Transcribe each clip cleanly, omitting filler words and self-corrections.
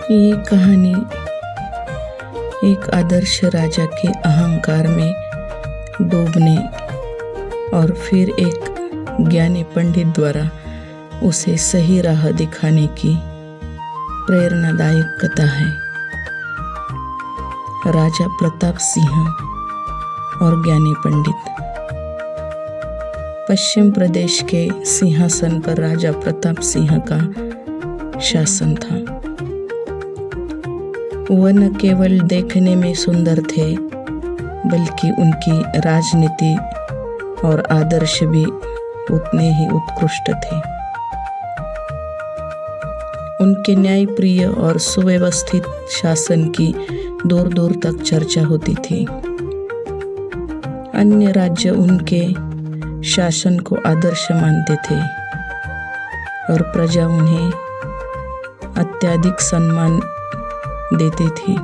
ये कहानी एक आदर्श राजा के अहंकार में डूबने और फिर एक ज्ञानी पंडित द्वारा उसे सही राह दिखाने की प्रेरणादायक कथा है। राजा प्रताप सिंह और ज्ञानी पंडित। पश्चिम प्रदेश के सिंहासन पर राजा प्रताप सिंह का शासन था। वह न केवल देखने में सुंदर थे, बल्कि उनकी राजनीति और आदर्श भी उतने ही उत्कृष्ट थे। उनके न्यायप्रिय और सुव्यवस्थित शासन की दूर दूर तक चर्चा होती थी। अन्य राज्य उनके शासन को आदर्श मानते थे और प्रजा उन्हें अत्यधिक सम्मान देती थी।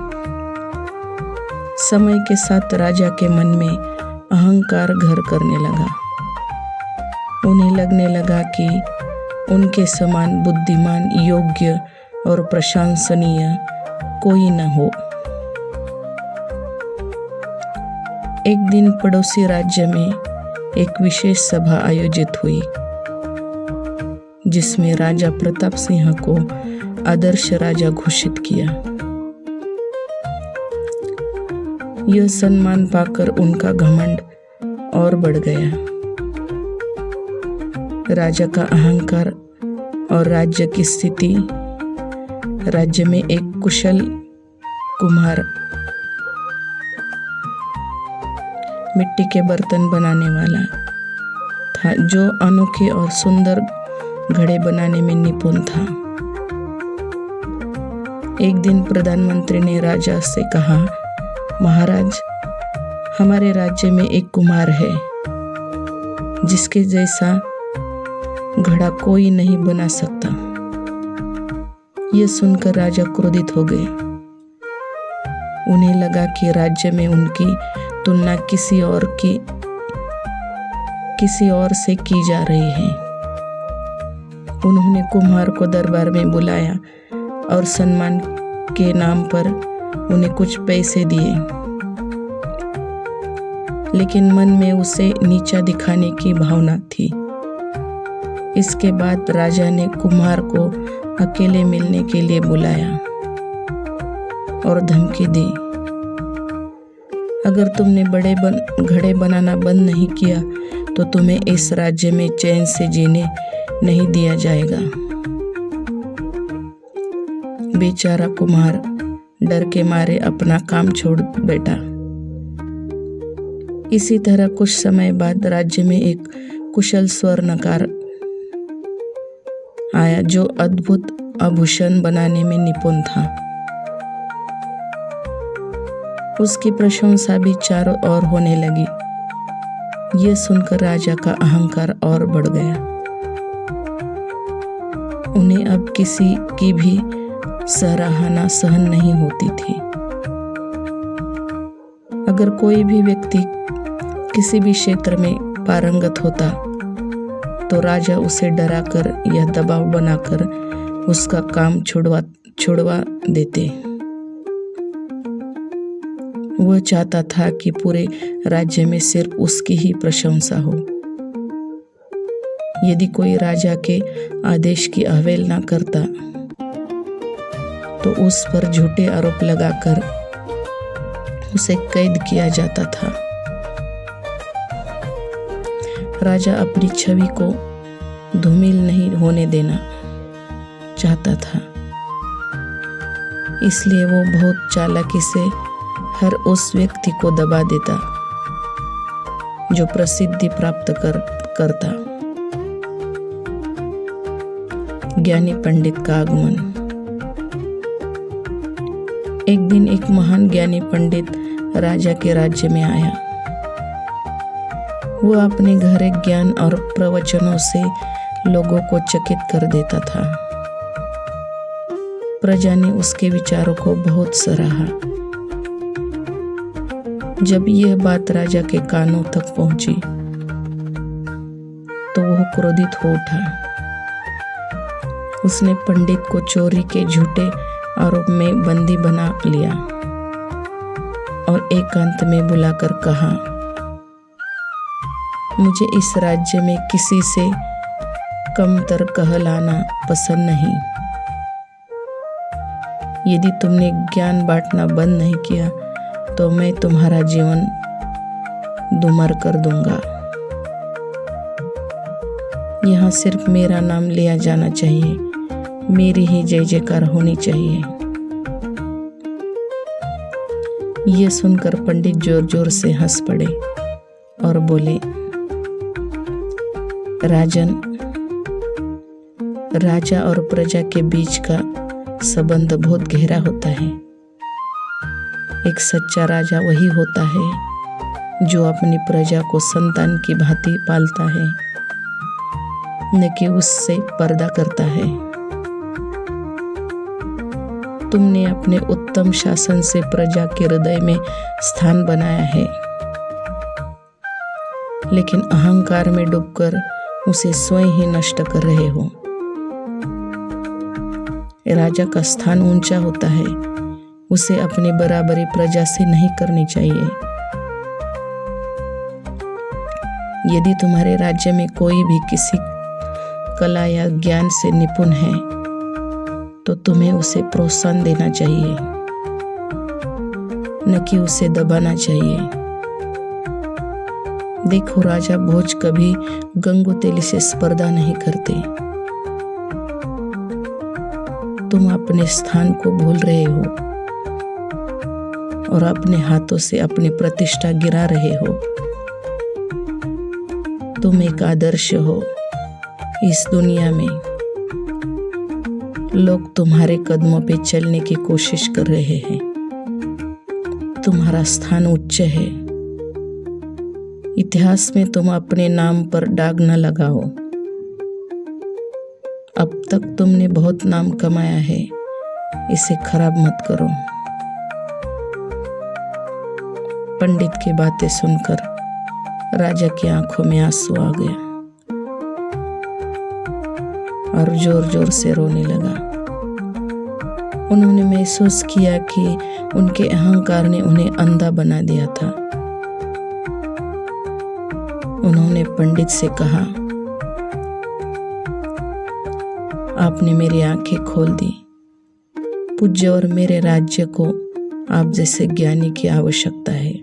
समय के साथ राजा के मन में अहंकार घर करने लगा। उन्हें लगने लगा कि उनके समान बुद्धिमान, योग्य और प्रशंसनीय कोई न हो। एक दिन पड़ोसी राज्य में एक विशेष सभा आयोजित हुई, जिसमें राजा प्रताप सिंह को आदर्श राजा घोषित किया। यह सम्मान पाकर उनका घमंड और बढ़ गया। राजा का अहंकार और राज्य की स्थिति। राज्य में एक कुशल कुम्हार मिट्टी के बर्तन बनाने वाला था, जो अनोखे और सुंदर घड़े बनाने में निपुण था। एक दिन प्रधानमंत्री ने राजा से कहा, महाराज, हमारे राज्य में एक कुम्हार है, जिसके जैसा घड़ा कोई नहीं बना सकता। यह सुनकर राजा क्रोधित हो गए। उन्हें लगा कि राज्य में उनकी तुलना किसी और से की जा रही है। उन्होंने कुम्हार को दरबार में बुलाया और सम्मान के नाम पर उन्हें कुछ पैसे दिए, लेकिन मन में उसे नीचा दिखाने की भावना थी। इसके बाद राजा ने कुम्हार को अकेले मिलने के लिए बुलाया और धमकी दी, अगर तुमने बड़े घड़े बनाना बंद नहीं किया तो तुम्हें इस राज्य में चैन से जीने नहीं दिया जाएगा। बेचारा कुम्हार डर के मारे अपना काम छोड़ बैठा। इसी तरह कुछ समय बाद राज्य में एक कुशल स्वर्णकार आया, जो अद्भुत आभूषण बनाने में निपुण था। उसकी प्रशंसा भी चारों ओर होने लगी। यह सुनकर राजा का अहंकार और बढ़ गया। उन्हें अब किसी की भी सराहना सहन नहीं होती थी। अगर कोई भी व्यक्ति किसी भी क्षेत्र में पारंगत होता तो राजा उसे डराकर या दबाव बनाकर उसका काम छुड़वा देते। वह चाहता था कि पूरे राज्य में सिर्फ उसकी ही प्रशंसा हो। यदि कोई राजा के आदेश की अवहेलना करता तो उस पर झूठे आरोप लगाकर उसे कैद किया जाता था। राजा अपनी छवि को धूमिल नहीं होने देना चाहता था, इसलिए वो बहुत चालाकी से हर उस व्यक्ति को दबा देता जो प्रसिद्धि प्राप्त करता। ज्ञानी पंडित का आगमन। एक दिन एक महान ज्ञानी पंडित राजा के राज्य में आया। वह अपने गहरे ज्ञान और प्रवचनों से लोगों को चकित कर देता था। प्रजा ने उसके विचारों को बहुत सराहा। जब यह बात राजा के कानों तक पहुंची तो वह क्रोधित हो उठा। उसने पंडित को चोरी के झूठे और मैं बंदी बना लिया और एकांत में बुलाकर कहा, मुझे इस राज्य में किसी से कमतर कहलाना पसंद नहीं। यदि तुमने ज्ञान बांटना बंद नहीं किया तो मैं तुम्हारा जीवन धूमर कर दूंगा। यहाँ सिर्फ मेरा नाम लिया जाना चाहिए, मेरी ही जय जयकार होनी चाहिए। ये सुनकर पंडित जोर जोर से हंस पड़े और बोले, राजन, राजा और प्रजा के बीच का संबंध बहुत गहरा होता है। एक सच्चा राजा वही होता है जो अपनी प्रजा को संतान की भांति पालता है, न कि उससे पर्दा करता है। तुमने अपने उत्तम शासन से प्रजा के हृदय में स्थान बनाया है, लेकिन अहंकार में डूबकर उसे स्वयं ही नष्ट कर रहे हो। राजा का स्थान ऊंचा होता है, उसे अपनी बराबरी प्रजा से नहीं करनी चाहिए। यदि तुम्हारे राज्य में कोई भी किसी कला या ज्ञान से निपुण है तो तुम्हें उसे प्रोत्साहन देना चाहिए, न कि उसे दबाना चाहिए। देखो, राजा भोज कभी गंगोतेली से स्पर्धा नहीं करते। तुम अपने स्थान को भूल रहे हो और अपने हाथों से अपनी प्रतिष्ठा गिरा रहे हो। तुम एक आदर्श हो इस दुनिया में। लोग तुम्हारे कदमों पे चलने की कोशिश कर रहे हैं। तुम्हारा स्थान उच्च है। इतिहास में तुम अपने नाम पर दाग न लगाओ। अब तक तुमने बहुत नाम कमाया है, इसे खराब मत करो। पंडित की बातें सुनकर राजा की आंखों में आंसू आ गया और जोर जोर से रोने लगा। उन्होंने महसूस किया कि उनके अहंकार ने उन्हें अंधा बना दिया था। उन्होंने पंडित से कहा, आपने मेरी आंखें खोल दी। पूज्य और मेरे राज्य को आप जैसे ज्ञानी की आवश्यकता है।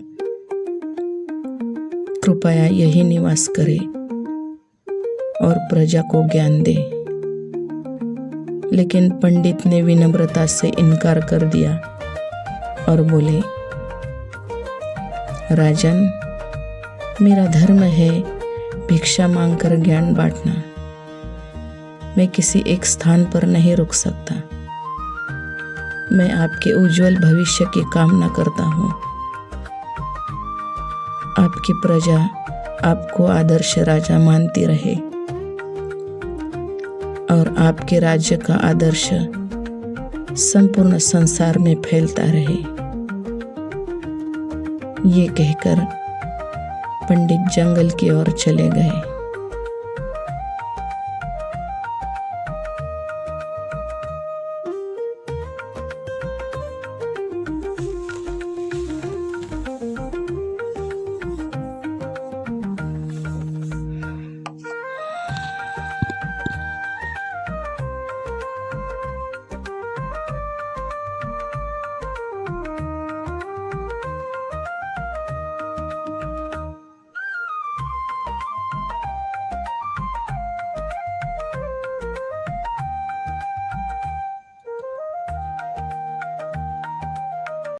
कृपया यही निवास करे और प्रजा को ज्ञान दे। लेकिन पंडित ने विनम्रता से इनकार कर दिया और बोले, राजन, मेरा धर्म है भिक्षा मांगकर ज्ञान बांटना। मैं किसी एक स्थान पर नहीं रुक सकता। मैं आपके उज्जवल भविष्य की कामना करता हूँ। आपकी प्रजा आपको आदर्श राजा मानती रहे और आपके राज्य का आदर्श संपूर्ण संसार में फैलता रहे। ये कहकर पंडित जंगल की ओर चले गए।